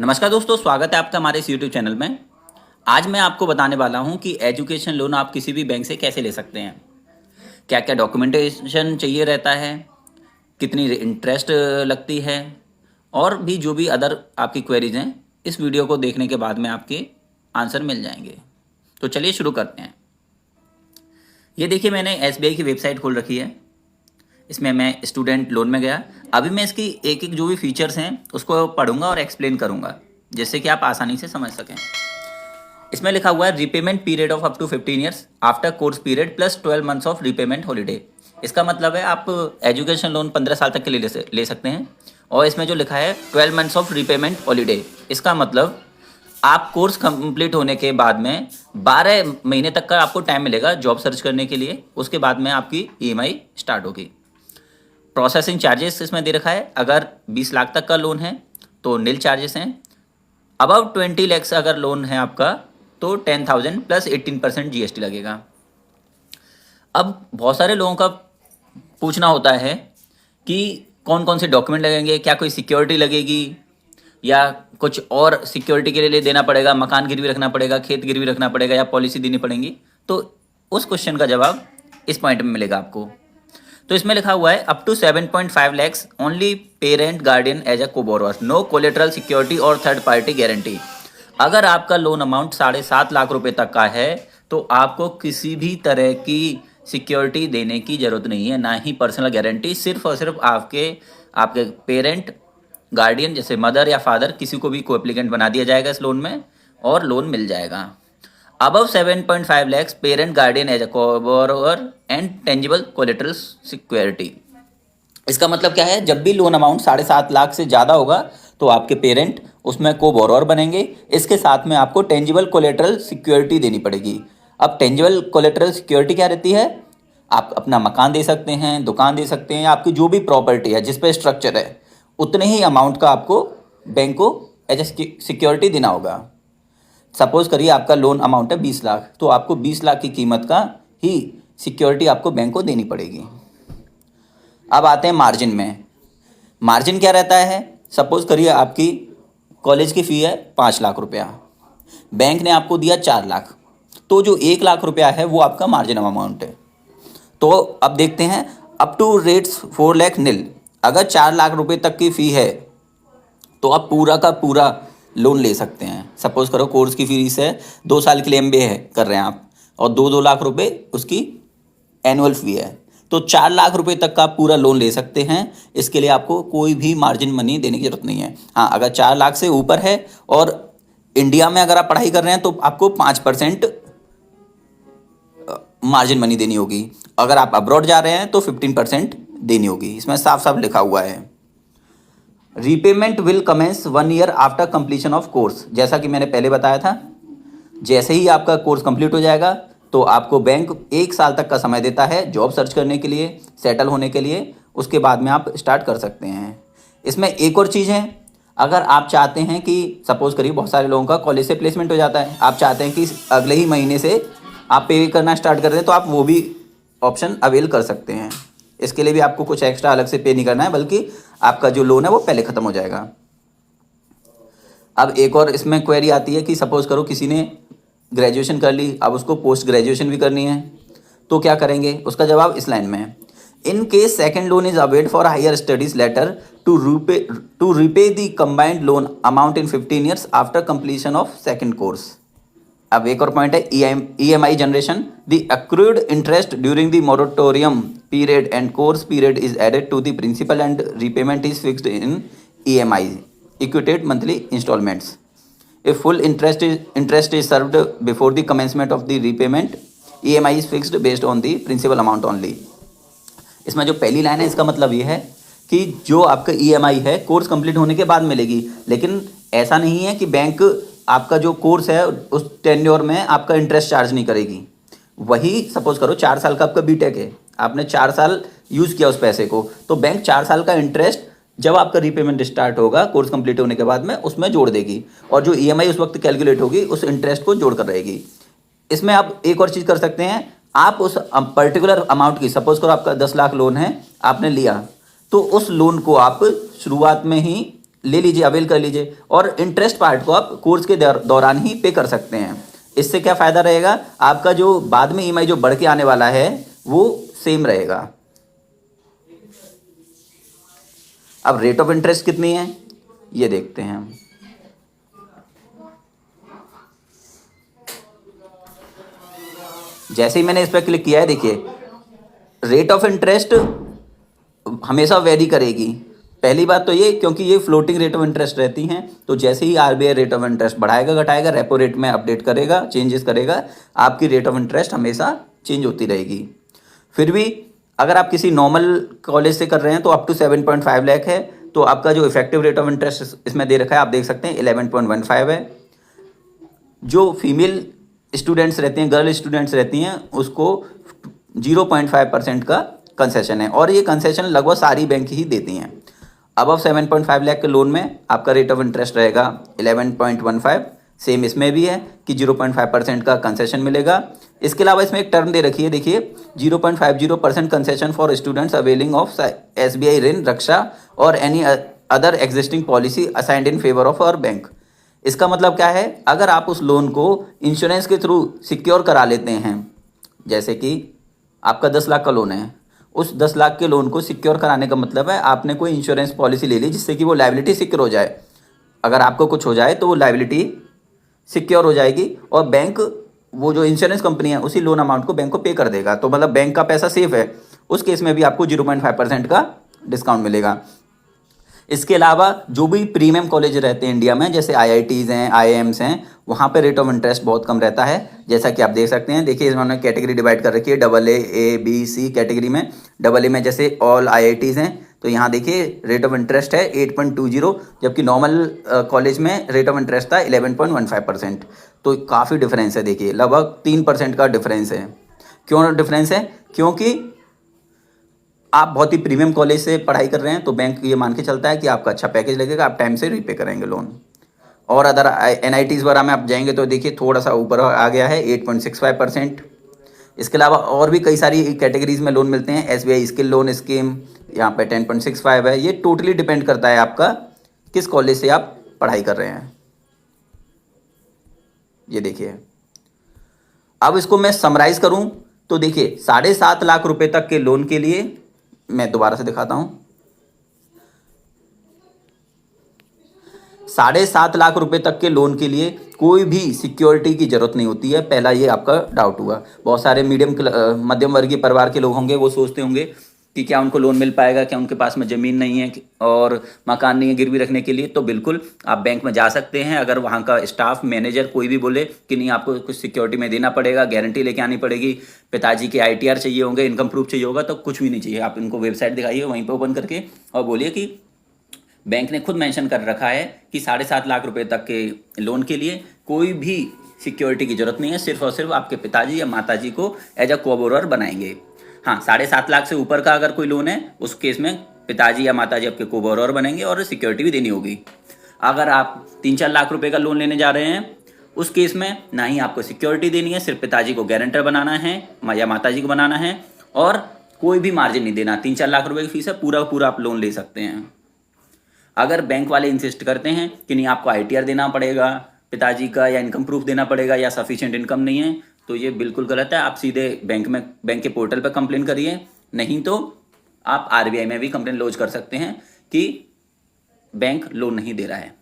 नमस्कार दोस्तों, स्वागत है आपका हमारे इस यूट्यूब चैनल में। आज मैं आपको बताने वाला हूं कि एजुकेशन लोन आप किसी भी बैंक से कैसे ले सकते हैं, क्या क्या डॉक्यूमेंटेशन चाहिए रहता है, कितनी इंटरेस्ट लगती है और भी जो भी अदर आपकी क्वेरीज हैं, इस वीडियो को देखने के बाद में आपके आंसर मिल जाएंगे। तो चलिए शुरू करते हैं। ये देखिए, मैंने SBI की वेबसाइट खोल रखी है। इसमें मैं स्टूडेंट लोन में गया। अभी मैं इसकी एक एक जो भी फीचर्स हैं उसको पढ़ूंगा और एक्सप्लेन करूंगा, जिससे कि आप आसानी से समझ सकें। इसमें लिखा हुआ है repayment period of up to 15 years after course period plus 12 months of repayment holiday. इसका मतलब है आप एजुकेशन लोन 15 साल तक के लिए ले सकते हैं। और इसमें जो लिखा है 12 मंथ्स ऑफ रीपेमेंट हॉलीडे, इसका मतलब आप कोर्स कंप्लीट होने के बाद में 12 महीने तक का आपको टाइम मिलेगा जॉब सर्च करने के लिए। उसके बाद में आपकी EMI स्टार्ट होगी। प्रोसेसिंग चार्जेस इसमें दे रखा है। अगर 20 लाख तक का लोन है तो नील चार्जेस हैं। अबव 20 लैक्स अगर लोन है आपका तो 10,000 प्लस 18% GST लगेगा। अब बहुत सारे लोगों का पूछना होता है कि कौन कौन से डॉक्यूमेंट लगेंगे, क्या कोई सिक्योरिटी लगेगी या कुछ और सिक्योरिटी के लिए देना पड़ेगा, मकान गिरवी रखना पड़ेगा, खेत गिरवी रखना पड़ेगा या पॉलिसी देनी पड़ेगी। तो उस क्वेश्चन का जवाब इस पॉइंट में मिलेगा आपको। तो इसमें लिखा हुआ है up to 7.5 lakhs only parent guardian as a co-borrower, no collateral security और थर्ड पार्टी गारंटी। अगर आपका लोन अमाउंट 7.5 लाख रुपए तक का है तो आपको किसी भी तरह की सिक्योरिटी देने की जरूरत नहीं है, ना ही पर्सनल गारंटी। सिर्फ और सिर्फ आपके पेरेंट गार्डियन जैसे मदर या फादर किसी को भी को एप्लीकेंट बना दिया जाएगा इस लोन में और लोन मिल जाएगा। Above 7.5 lakhs, parent guardian as a co-borrower and tangible collateral security। इसका मतलब क्या है, जब भी लोन अमाउंट 7.5 लाख से ज़्यादा होगा तो आपके पेरेंट उसमें को बोरोअर बनेंगे। इसके साथ में आपको टेंजिबल कोलेटरल सिक्योरिटी देनी पड़ेगी। अब टेंजिबल कोलेटरल सिक्योरिटी क्या रहती है? आप अपना मकान दे सकते हैं, दुकान दे सकते हैं, आपकी जो भी प्रॉपर्टी है जिस पे स्ट्रक्चर है, उतने ही अमाउंट का आपको बैंक को एज ए सिक्योरिटी देना होगा। सपोज करिए आपका लोन अमाउंट है 20 लाख, तो आपको 20 लाख की कीमत का ही सिक्योरिटी आपको बैंक को देनी पड़ेगी। अब आते हैं मार्जिन में। मार्जिन क्या रहता है? सपोज करिए आपकी कॉलेज की फ़ी है 5 लाख रुपया, बैंक ने आपको दिया 4 लाख, तो जो 1 लाख रुपया है वो आपका मार्जिन अमाउंट है। तो अब देखते हैं, अप टू रेट्स 4 लाख नील। अगर 4 लाख रुपये तक की फ़ी है तो आप पूरा का पूरा लोन ले सकते हैं। सपोज करो कोर्स की फीस है 2 साल के लिए MBA है कर रहे हैं आप, और 2 लाख रुपए उसकी एनुअल फ़ी है, तो 4 लाख रुपए तक का आप पूरा लोन ले सकते हैं। इसके लिए आपको कोई भी मार्जिन मनी देने की जरूरत नहीं है। हाँ, अगर 4 लाख से ऊपर है और इंडिया में अगर आप पढ़ाई कर रहे हैं तो आपको 5% मार्जिन मनी देनी होगी। अगर आप अब्रॉड जा रहे हैं तो 15% देनी होगी। इसमें साफ साफ लिखा हुआ है। Repayment will commence 1 year after completion of course. जैसा कि मैंने पहले बताया था, जैसे ही आपका कोर्स कंप्लीट हो जाएगा तो आपको बैंक 1 साल तक का समय देता है जॉब सर्च करने के लिए, सेटल होने के लिए। उसके बाद में आप स्टार्ट कर सकते हैं। इसमें एक और चीज़ है, अगर आप चाहते हैं कि सपोज करिए बहुत सारे लोगों का कॉलेज से प्लेसमेंट हो जाता है, आप चाहते हैं कि अगले ही महीने से आप पे करना स्टार्ट कर दें, तो आप वो भी ऑप्शन अवेल कर सकते हैं। इसके लिए भी आपको कुछ एक्स्ट्रा अलग से पे नहीं करना है, बल्कि आपका जो लोन है वो पहले ख़त्म हो जाएगा। अब एक और इसमें क्वेरी आती है कि सपोज़ करो किसी ने ग्रेजुएशन कर ली, अब उसको पोस्ट ग्रेजुएशन भी करनी है, तो क्या करेंगे? उसका जवाब इस लाइन में है। In case second loan is availed for higher studies later to repay the combined loan amount in 15 years after completion of second course. अब एक और पॉइंट है EMI generation. The accrued interest during the moratorium period and course period is added to the principal and repayment is fixed in EMI equated monthly installments. If full interest is served before the commencement of the repayment, EMI is fixed based on the principal amount only. इसमें जो पहली line है इसका मतलब ये है कि जो आपका EMI है कोर्स कंप्लीट होने के बाद मिलेगी, लेकिन ऐसा नहीं है कि बैंक आपका जो कोर्स है उस टेन्योर में आपका इंटरेस्ट चार्ज नहीं करेगी। वही सपोज करो 4 साल का आपका बीटेक है, आपने 4 साल यूज़ किया उस पैसे को, तो बैंक 4 साल का इंटरेस्ट जब आपका रीपेमेंट स्टार्ट होगा कोर्स कंप्लीट होने के बाद में उसमें जोड़ देगी, और जो EMI उस वक्त कैलकुलेट होगी उस इंटरेस्ट को जोड़ कर रहेगी। इसमें आप एक और चीज़ कर सकते हैं, आप उस पर्टिकुलर अमाउंट की, सपोज करो आपका 10 लाख लोन है आपने लिया, तो उस लोन को आप शुरुआत में ही ले लीजिए, अवेल कर लीजिए, और इंटरेस्ट पार्ट को आप कोर्स के दौरान ही पे कर सकते हैं। इससे क्या फ़ायदा रहेगा, आपका जो बाद में ईएमआई जो बढ़ के आने वाला है वो सेम रहेगा। अब रेट ऑफ इंटरेस्ट कितनी है ये देखते हैं हम। जैसे ही मैंने इस पर क्लिक किया है, देखिए रेट ऑफ इंटरेस्ट हमेशा वेरी करेगी। पहली बात तो ये, क्योंकि ये फ्लोटिंग रेट ऑफ इंटरेस्ट रहती हैं, तो जैसे ही आरबीआई रेट ऑफ इंटरेस्ट बढ़ाएगा घटाएगा, रेपो रेट में अपडेट करेगा, चेंजेस करेगा, आपकी रेट ऑफ इंटरेस्ट हमेशा चेंज होती रहेगी। फिर भी अगर आप किसी नॉर्मल कॉलेज से कर रहे हैं तो अप टू 7.5 लाख है, तो आपका जो इफेक्टिव रेट ऑफ इंटरेस्ट इसमें दे रखा है, आप देख सकते हैं 11.15 है। जो फीमेल स्टूडेंट्स रहती हैं, गर्ल स्टूडेंट्स रहती हैं, उसको 0.5% का कंसेशन है, और ये कंसेशन लगभग सारी बैंक ही देती हैं। अब 7.5 लाख के लोन में आपका रेट ऑफ इंटरेस्ट रहेगा 11.15, सेम इसमें भी है कि 0.5% का कंसेशन मिलेगा। इसके अलावा इसमें एक टर्म दे रखी है, देखिए 0.50% concession for students availing of SBI Rin, Raksha और any other existing policy assigned in favour of our bank. इसका मतलब क्या है, अगर आप उस लोन को इंश्योरेंस के थ्रू सिक्योर करा लेते हैं, जैसे कि आपका 10 लाख का लोन है, उस 10 लाख के लोन को सिक्योर कराने का मतलब है आपने कोई इंश्योरेंस पॉलिसी ले ली जिससे कि वो लायबिलिटी सिक्योर हो जाए। अगर आपको कुछ हो जाए तो वो लायबिलिटी सिक्योर हो जाएगी, और बैंक, वो जो इंश्योरेंस कंपनी है, उसी लोन अमाउंट को बैंक को पे कर देगा, तो मतलब बैंक का पैसा सेफ है। उस केस में भी आपको 0.5% का डिस्काउंट मिलेगा। इसके अलावा जो भी प्रीमियम कॉलेज रहते हैं इंडिया में, जैसे IITs हैं, IIMs हैं, वहाँ पे रेट ऑफ इंटरेस्ट बहुत कम रहता है, जैसा कि आप देख सकते हैं। देखिए इन्होंने कैटेगरी डिवाइड कर रखी है, AA, A, B, C category में। AA में जैसे ऑल IITs हैं, तो यहाँ देखिए रेट ऑफ इंटरेस्ट है 8.20, जबकि नॉर्मल कॉलेज में रेट ऑफ इंटरेस्ट था 11.15%। तो काफ़ी डिफरेंस है, देखिए लगभग 3% का डिफरेंस है। क्यों डिफरेंस है, क्योंकि आप बहुत ही प्रीमियम कॉलेज से पढ़ाई कर रहे हैं, तो बैंक ये मान के चलता है कि आपका अच्छा पैकेज लगेगा, आप टाइम से रीपे करेंगे लोन। और अदर NITs वगैरह में आप जाएंगे तो देखिए थोड़ा सा ऊपर आ गया है 8.65%। इसके अलावा और भी कई सारी कैटेगरीज में लोन मिलते हैं, SBI स्किल लोन स्कीम यहाँ पे 10.65 है। ये टोटली डिपेंड करता है आपका किस कॉलेज से आप पढ़ाई कर रहे हैं। ये देखिए, अब इसको मैं समराइज करूं तो देखिए 7.5 लाख रुपए तक के लोन के लिए, मैं दोबारा से दिखाता हूं, 7.5 लाख रुपए तक के लोन के लिए कोई भी सिक्योरिटी की जरूरत नहीं होती है। पहला ये आपका डाउट हुआ। बहुत सारे मध्यम वर्गीय परिवार के लोग होंगे, वो सोचते होंगे कि क्या उनको लोन मिल पाएगा, क्या उनके पास में ज़मीन नहीं है और मकान नहीं है गिरवी रखने के लिए। तो बिल्कुल आप बैंक में जा सकते हैं। अगर वहाँ का स्टाफ, मैनेजर कोई भी बोले कि नहीं आपको कुछ सिक्योरिटी में देना पड़ेगा, गारंटी लेके आनी पड़ेगी, पिताजी के ITR चाहिए होंगे, इनकम प्रूफ चाहिए होगा, तो कुछ भी नहीं चाहिए। आप इनको वेबसाइट दिखाइए, वहीं पर ओपन करके और बोलिए कि बैंक ने खुद मेंशन कर रखा है कि 7.5 लाख रुपए तक के लोन के लिए कोई भी सिक्योरिटी की जरूरत नहीं है, सिर्फ और सिर्फ आपके पिताजी या माताजी को एज अ कोबोरर बनाएंगे। हाँ, 7.5 लाख से ऊपर का अगर कोई लोन है, उस केस में पिताजी या माताजी आपके कोबोरर बनेंगे और सिक्योरिटी भी देनी होगी। अगर आप 3-4 लाख रुपए का लोन लेने जा रहे हैं, उस केस में ना ही आपको सिक्योरिटी देनी है, सिर्फ पिताजी को गारंटर बनाना है या माताजी को बनाना है, और कोई भी मार्जिन नहीं देना। 3-4 लाख रुपए की फीस है, पूरा पूरा आप लोन ले सकते हैं। अगर बैंक वाले इंसिस्ट करते हैं कि नहीं आपको ITR देना पड़ेगा पिताजी का, या इनकम प्रूफ देना पड़ेगा, या सफिशिएंट इनकम नहीं है, तो ये बिल्कुल गलत है। आप सीधे बैंक के पोर्टल पर कंप्लेन करिए, नहीं तो आप RBI में भी कंप्लेन लॉन्च कर सकते हैं कि बैंक लोन नहीं दे रहा है।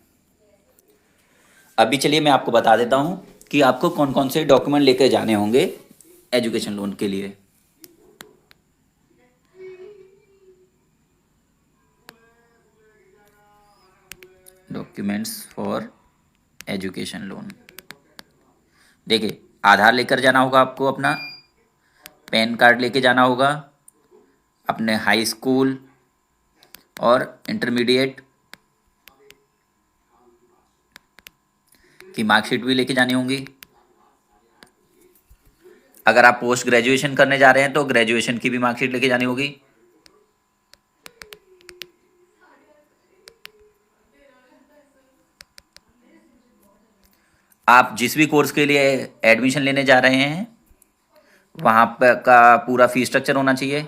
अभी चलिए मैं आपको बता देता हूँ कि आपको कौन कौन से डॉक्यूमेंट लेकर जाने होंगे एजुकेशन लोन के लिए। डॉक्यूमेंट्स फॉर एजुकेशन लोन, देखिए आधार लेकर जाना होगा आपको अपना, पैन कार्ड लेके जाना होगा, अपने हाई स्कूल और इंटरमीडिएट की मार्कशीट भी लेके जानी होंगी। अगर आप पोस्ट ग्रेजुएशन करने जा रहे हैं तो ग्रेजुएशन की भी मार्कशीट लेके जानी होगी। आप जिस भी कोर्स के लिए एडमिशन लेने जा रहे हैं, वहाँ पर का पूरा फीस स्ट्रक्चर होना चाहिए।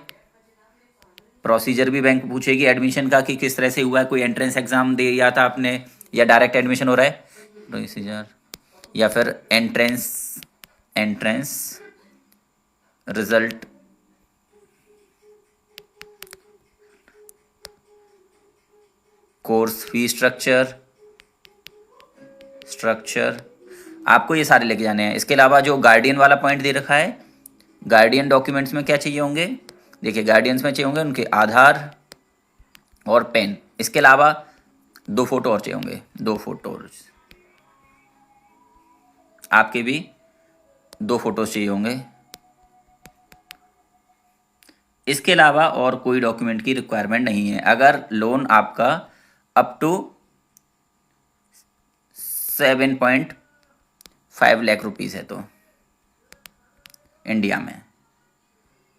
प्रोसीजर भी बैंक पूछेगी एडमिशन का कि किस तरह से हुआ है, कोई एंट्रेंस एग्जाम दिया था आपने या डायरेक्ट एडमिशन हो रहा है प्रोसीजर, या फिर entrance result, course fee structure आपको ये सारे लेके जाने हैं। इसके अलावा जो गार्डियन वाला पॉइंट दे रखा है, गार्डियन डॉक्यूमेंट्स में क्या चाहिए होंगे, देखिए गार्डियंस में चाहिए होंगे उनके आधार और पेन। इसके अलावा 2 फोटो और चाहिए होंगे, 2 फोटोज आपके भी 2 फोटोज चाहिए होंगे। इसके अलावा और कोई डॉक्यूमेंट की रिक्वायरमेंट नहीं है। अगर लोन आपका अप टू 7.5 लाख रुपीज़ है तो इंडिया में,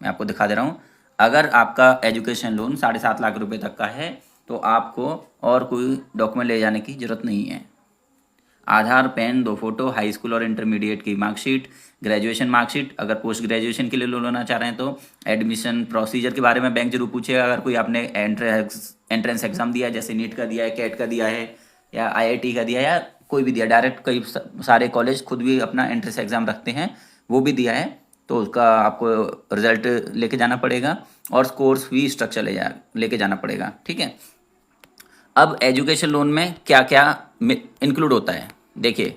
मैं आपको दिखा दे रहा हूँ, अगर आपका एजुकेशन लोन 7.5 लाख रुपए तक का है तो आपको और कोई डॉक्यूमेंट ले जाने की ज़रूरत नहीं है। आधार, पेन, 2 फोटो, हाई स्कूल और इंटरमीडिएट की मार्कशीट, ग्रेजुएशन मार्कशीट, अगर पोस्ट ग्रेजुएशन के लिए लोन लेना चाह रहे हैं तो एडमिशन प्रोसीजर के बारे में बैंक जरूर पूछेगा। अगर कोई आपने एंट्रेंस एग्जाम दिया है, जैसे नीट का दिया है, कैट का दिया है या IIT का दिया है या कोई भी दिया, डायरेक्ट कई सारे कॉलेज खुद भी अपना एंट्रेंस एग्ज़ाम रखते हैं, वो भी दिया है तो उसका आपको रिजल्ट लेके जाना पड़ेगा और कोर्स फी स्ट्रक्चर लेके जाना पड़ेगा। ठीक है, अब एजुकेशन लोन में क्या क्या इंक्लूड होता है, देखिए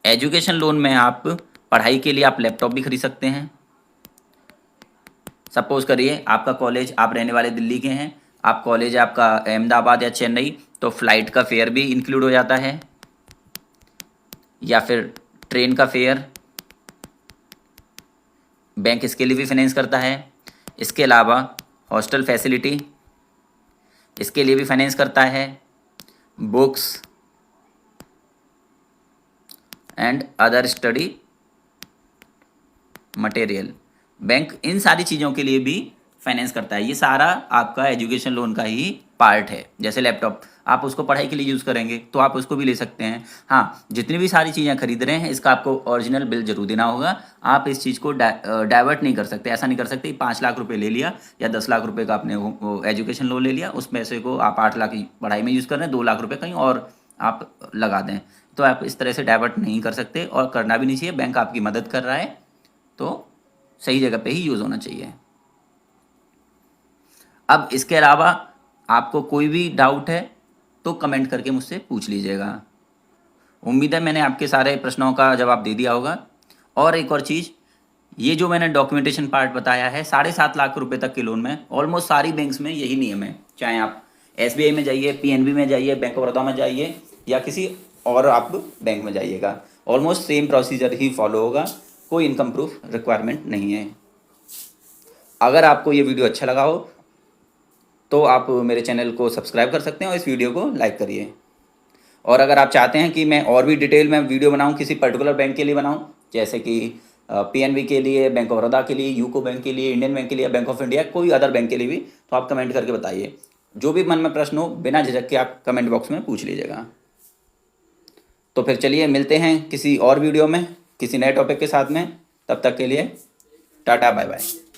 एजुकेशन लोन में आप पढ़ाई के लिए आप लैपटॉप भी खरीद सकते हैं। सपोज करिए आपका कॉलेज, आप रहने वाले दिल्ली के हैं, आप कॉलेज आपका अहमदाबाद या चेन्नई, तो फ्लाइट का फेयर भी इंक्लूड हो जाता है, या फिर ट्रेन का फेयर बैंक इसके लिए भी फाइनेंस करता है। इसके अलावा हॉस्टल फैसिलिटी इसके लिए भी फाइनेंस करता है, books and other study material bank इन सारी चीज़ों के लिए भी फाइनेंस करता है। ये सारा आपका एजुकेशन लोन का ही पार्ट है। जैसे लैपटॉप आप उसको पढ़ाई के लिए यूज़ करेंगे तो आप उसको भी ले सकते हैं। हाँ, जितनी भी सारी चीज़ें खरीद रहे हैं इसका आपको ओरिजिनल बिल जरूर देना होगा। आप इस चीज़ को डाइवर्ट नहीं कर सकते, ऐसा नहीं कर सकते 5 लाख रुपए ले लिया या 10 लाख रुपए का आपने वो एजुकेशन लोन ले लिया, उस पैसे को आप 8 लाख की पढ़ाई में यूज़ कर रहे हैं, 2 लाख रुपये कहीं और आप लगा दें, तो आप इस तरह से डाइवर्ट नहीं कर सकते और करना भी नहीं चाहिए। बैंक आपकी मदद कर रहा है तो सही जगह पे ही यूज़ होना चाहिए। अब इसके अलावा आपको कोई भी डाउट है तो कमेंट करके मुझसे पूछ लीजिएगा। उम्मीद है मैंने आपके सारे प्रश्नों का जवाब दे दिया होगा। और एक और चीज़, ये जो मैंने डॉक्यूमेंटेशन पार्ट बताया है 7.5 लाख रुपए तक के लोन में ऑलमोस्ट सारी बैंक्स में यही नियम है। चाहे आप SBI में जाइए, PNB में जाइए, बैंक ऑफ बड़ौदा में जाइए या किसी और आप बैंक में जाइएगा, ऑलमोस्ट सेम प्रोसीजर ही फॉलो होगा। कोई इनकम प्रूफ रिक्वायरमेंट नहीं है। अगर आपको ये वीडियो अच्छा लगा हो तो आप मेरे चैनल को सब्सक्राइब कर सकते हैं और इस वीडियो को लाइक करिए। और अगर आप चाहते हैं कि मैं और भी डिटेल में वीडियो बनाऊं, किसी पर्टिकुलर बैंक के लिए बनाऊं, जैसे कि PNB के लिए, बैंक ऑफ बड़ौदा के लिए, यूको बैंक के लिए, इंडियन बैंक के लिए, बैंक ऑफ इंडिया, कोई अदर बैंक के लिए भी, तो आप कमेंट करके बताइए। जो भी मन में प्रश्न हो बिना झिझक के आप कमेंट बॉक्स में पूछ लीजिएगा। तो फिर चलिए मिलते हैं किसी और वीडियो में किसी नए टॉपिक के साथ में। तब तक के लिए टाटा बाय बाय।